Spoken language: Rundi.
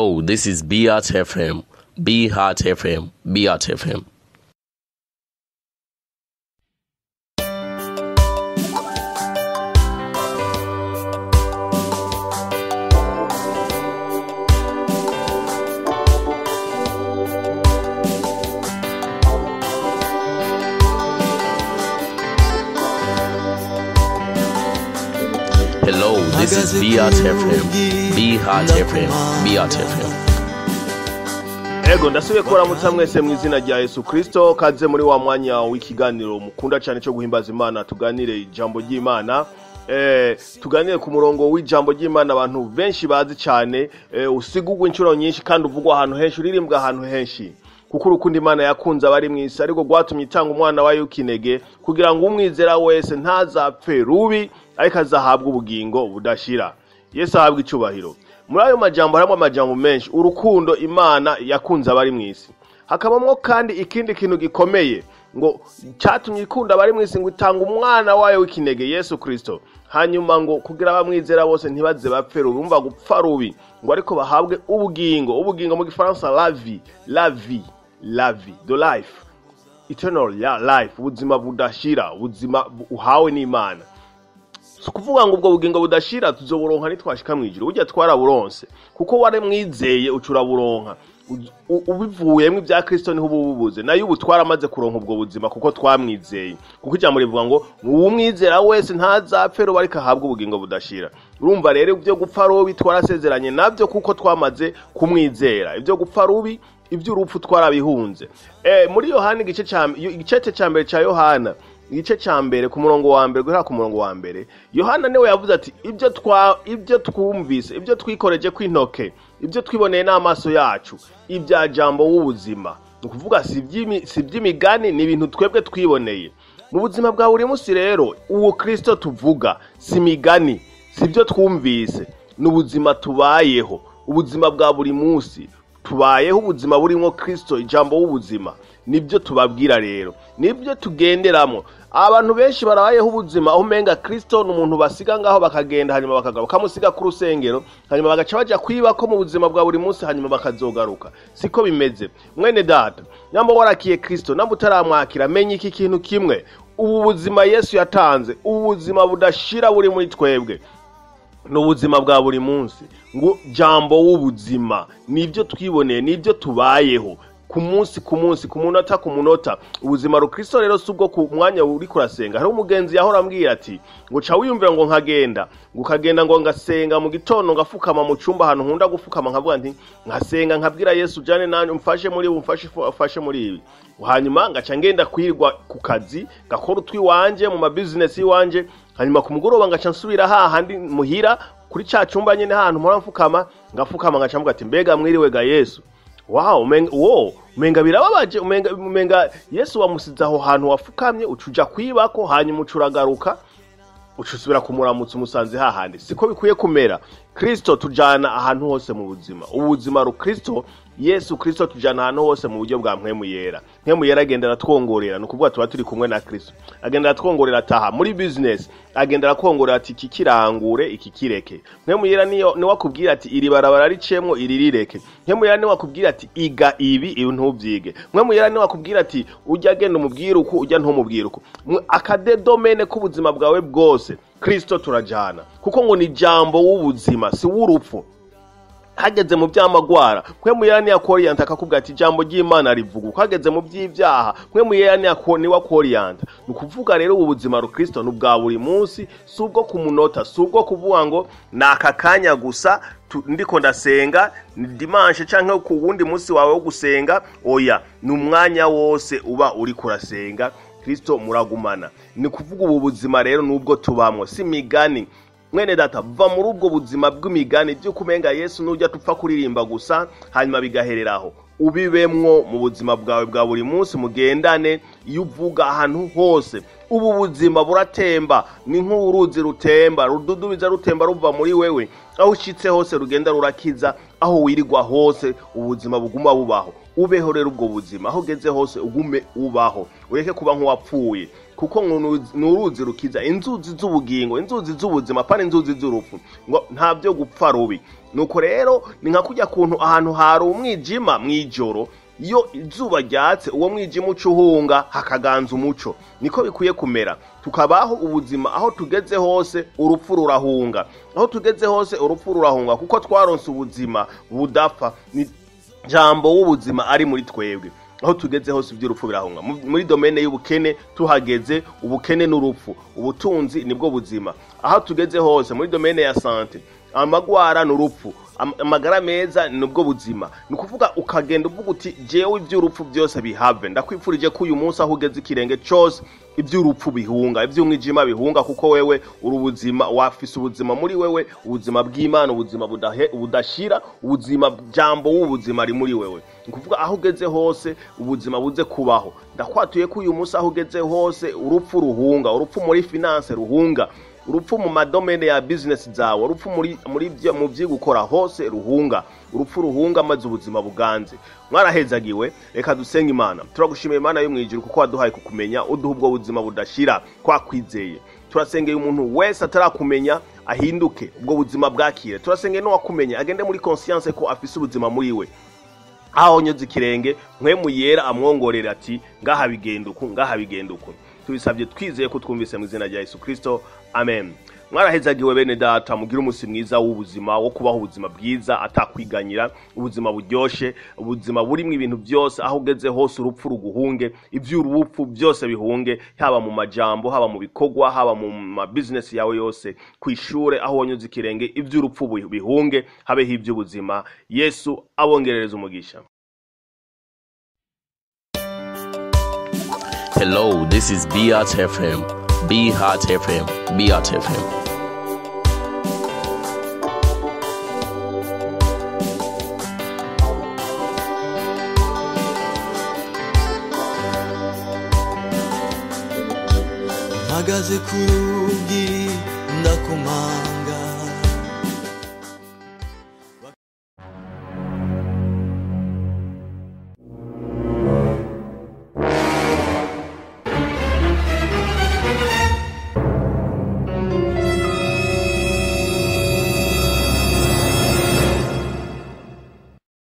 Hello, this is Beat FM. Be Heart FM. Beat FM. Hello, this is Beat FM. Be Heart FM. Beat FM. Ego ndasubiye kuramutsa mwese mu izina rya Yesu Kristo, kaze muri wa mwanya w'ikiganiro mukunda cyane cyo guhimbaza Imana, tuganire ijambo ry'Imana. Tuganire ku murongo w'ijambo ry'Imana abantu benshi bazi cyane, usigugwa inshuro nyinshi kandi uvugwa ahantu henshi, uririmbwa ahantu henshi. Kuko urukundo Imana yakunze abari mu isi, ariko gwatumye itanga umwana wayo w'ikinege kugira ngo umwizera wese ntazapfe rubi, ariko azahabwa ubugingo budashira. Yesu ahabwa icubahiro. Muri ayo majambo harimo amajambo menshi, urukundo Imana yakunze abari mu isi. Hakabamwo kandi ikindi kintu gikomeye ngo cyatumye ikunda abari mu isi, ngo itanga umwana wayo w'ikinege Yesu Kristo. Hanyuma ngo kugira abamwizera bose ntibaze bapfe rubi, umva gupfa rubi, ngo ariko bahabwe ubugingo mu gifaransa la vie, the life, eternal life, ubuzima budashira, ubuzima uhawe n'Imana. Kuvuga ngo ubwo bugingo budashira tuzoburonka nitwashika mwijuru, ujya twaraburonse kuko wari mwizeye ucura buronka, ubivuyemo ibya Kristo niho ububuze, nayo ubu twaramaze kuronka ubwo buzima kuko twamwizeye. Kuko ijambo rivuga ngo uwumwizera wese ntazapfe rubi, ariko ahabwa ubugingo budashira. Urumva rero ibyo gupfa rubi twarasezeranye nabyo kuko twamaze kumwizera. Ibyo gupfa rubi, iby'urupfu twarabihunze. Muri Yohana igice cya mbere cya Yohana, igice cya mbere ku murongo wa mbere, guhera ku murongo wa mbere, Yohana niwe yavuze ati ibyo twumvise, ibyo twikoreje kw'intoke, ibyo twiboneye n'amaso yacu, ibya jambo w'ubuzima. Ni ukuvuga si iby'imigani, ni ibintu twebwe twiboneye mu buzima bwa buri munsi. Rero uwo Kristo tuvuga si imigani, si ibyo twumvise, ni ubuzima tubayeho, ubuzima bwa buri munsi tubayeho, ubuzima burimo Kristo, ijambo w'ubuzima. Nibyo tubabwira rero, nibyo tugenderamo. Abantu benshi barabayeho ubuzima aho umenga Kristo n'umuntu basiga ngaho bakagenda, hanyuma bakagaruka, kamusiga ku rusengero, hanyuma bagaca baja kwibako mu buzima bwa buri munsi, hanyuma bakazogaruka. Siko bimeze mwene data, nyamba warakiye Kristo, namba utaramwakira, menye iki kintu kimwe: ubu buzima Yesu yatanze, ubu buzima budashira buri muri twebwe, n'ubuzima bwa buri munsi. Ngo jambo w'ubuzima nibyo twiboneye, nibyo tubayeho ku munsi ku munota. Ubuzima ru Kristo rero subwo ku mwanya uri kurasenga. Hari umugenzi yahora ambwira ati ngo ca wiyumvira ngo ukagenda ngo ngasenga mu gitondo, ngafukama mu cyumba ahantu nkunda gufukama, nkavuga nti ngasenga nkabwira Yesu jane nanje umfashe muri umfashe muri ibi. Hanyuma ngaca ngenda kwirwa ku kazi, gakora utwi wanje mu business yiwanje, hanyuma ku mugoroba ngaca nsubira hahandi muhira kuri ca cyumba nyene ahantu mpora mfukama, ngafukama ngaca mvuga ati mbega mwiriwe ga Yesu. Wow, umenga birababaje, umenga Yesu wamusiza aho hantu wafukamye, ucuja kwibako, hanyuma ucuragaruka, ucusubira kumuramutsa umusanze hahandi. Siko bikwiye kumera. Kristo tujana ahantu hose mu buzima. Ubuzima ru Kristo, Yesu Kristo tujana ahantu hose mu buryo bwa mpwemu yera. Mpwemu yera agendera twongorera, no kuvuga tuba turi kumwe na Kristo. Agendera twongorera taha muri business, agendera kwongorera ati iki kirangure, iki kireke. Mpwemu yera ni wakubwira ati iri barabara ricemwo iri rireke. Mpwemu yera ni wakubwira ati iga ibi ntubyige. Mpwemu yera ni wakubwira ati ujya genda umubwira uko, ujya ntumubwira uko. Akadedomene k'ubuzima bwawe bwose Kristo turajana, kuko ngo ni jambo w'ubuzima, si w'urupfu. Hageze mu by'amagwara, mpwemu yera ni yakoriyanta akakubwira ati jambo ry'Imana rivuga. Hageze mu by'ibyaha, mpwemu yera ni wakoriyanta. Nukuvuga rero ubuzima ru Kristo n'ubwa buri munsi, subwo ku munota, subwo kuvuga ngo naka kanya gusa ndiko ndasenga, ni dimanche canke ku wundi munsi wawe wo gusenga. Oya, n'umwanya wose uba uri kurasenga Kristo muragumana. Ni kuvuga ubu buzima rero nubwo tubamwo, si migani. Mwene data, va muri ubwo buzima bw'imigani byo kumenga Yesu n'ujya tupfa kuririmba gusa hanyuma bigahereraho. Ubibemwo mu buzima bwawe bwa buri munsi, mugendane. Iyo uvuga ahantu hose, ubu buzima buratemba ni nk'uruzi rutemba rududubiza rutemba ruva muri wewe aho ushitse hose rugenda rurakiza aho wirirwa hose ubuzima buguma bubaho ubeho rero ubwo buzima aho geze hose ugume ubaho ureke kuba nk'uwapfuye kuko nuruzi rukiza inzuzi z'ubugingo inzuzi z'ubuzima pana inzuzi z'urupfu ngo nta byo gupfa rubi nuko rero ni nka kujya kuntu ahantu hari umwijima mwijoro iyo izuba ryatse uwo mwijima ucuhunga hakaganza umuco niko bikwiye kumera tukabaho ubuzima aho tugeze hose urupfu rurahunga aho tugeze hose urupfu rurahunga kuko twaronse ubuzima budapfa ni jambo w'ubuzima ari muri twebwe aho tugeze hose iby'urupfu birahunga muri domene y'ubukene tuhageze ubukene n'urupfu ubutunzi nibwo buzima aho tugeze hose muri domene ya sante amagwara n'urupfu amagara meza nubwo buzima nukuvuga ukagenda uvuga uti jewe iby'urupfu byose bihave ndakwifurije ko uyu munsi aho ugeze ikirenge cyose iby'urupfu bihunga iby'umwijima bihunga kuko wewe uri ubuzima wafise ubuzima muri wewe ubuzima bw'Imana ubuzima budashira ubuzima jambo w'ubuzima ari muri wewe nukuvuga aho ugeze hose ubuzima buze kubaho ndakwatuye ko uyu munsi aho ugeze hose urupfu ruhunga urupfu muri finance ruhunga urupfu mu madomene ya business zawe urupfu mu by'ugukora hose ruhunga urupfu ruhunga maze ubuzima buganze mwarahezagiwe reka dusenga Imana turagushimiye Imana yo mwijuru kuko waduhaye kukumenya uduha ubwo buzima budashira kwakwizeye turasengeye umuntu wese atarakumenya ahinduke ubwo buzima bwakire turasengeye no wakumenya agende muri conscience ko afise ubuzima muri we aho nyoze ikirenge mwemu yera amwongorera ati ngaha bigenduko tubisabye twizeye ko twumvise mu izina rya Yesu Kristo amen mwarahezagiwe bene data mugira umunsi mwiza w'ubuzima wo kubaho ubuzima bwiza atakwiganyira ubuzima buryoshe ubuzima burimo ibintu byose aho ugeze hose urupfu ruguhunge iby'urupfu byose bihunge haba mu majambo haba mu bikogwa haba mu business yawe yose kwishure aho wanyuze ikirenge iby'urupfu bihunge habe iby'ubuzima Yesu abongerereza umugisha. Hello, this is Be Heart FM. Be Heart FM. Be Heart FM. Mpagaze ku rugi ndakomanga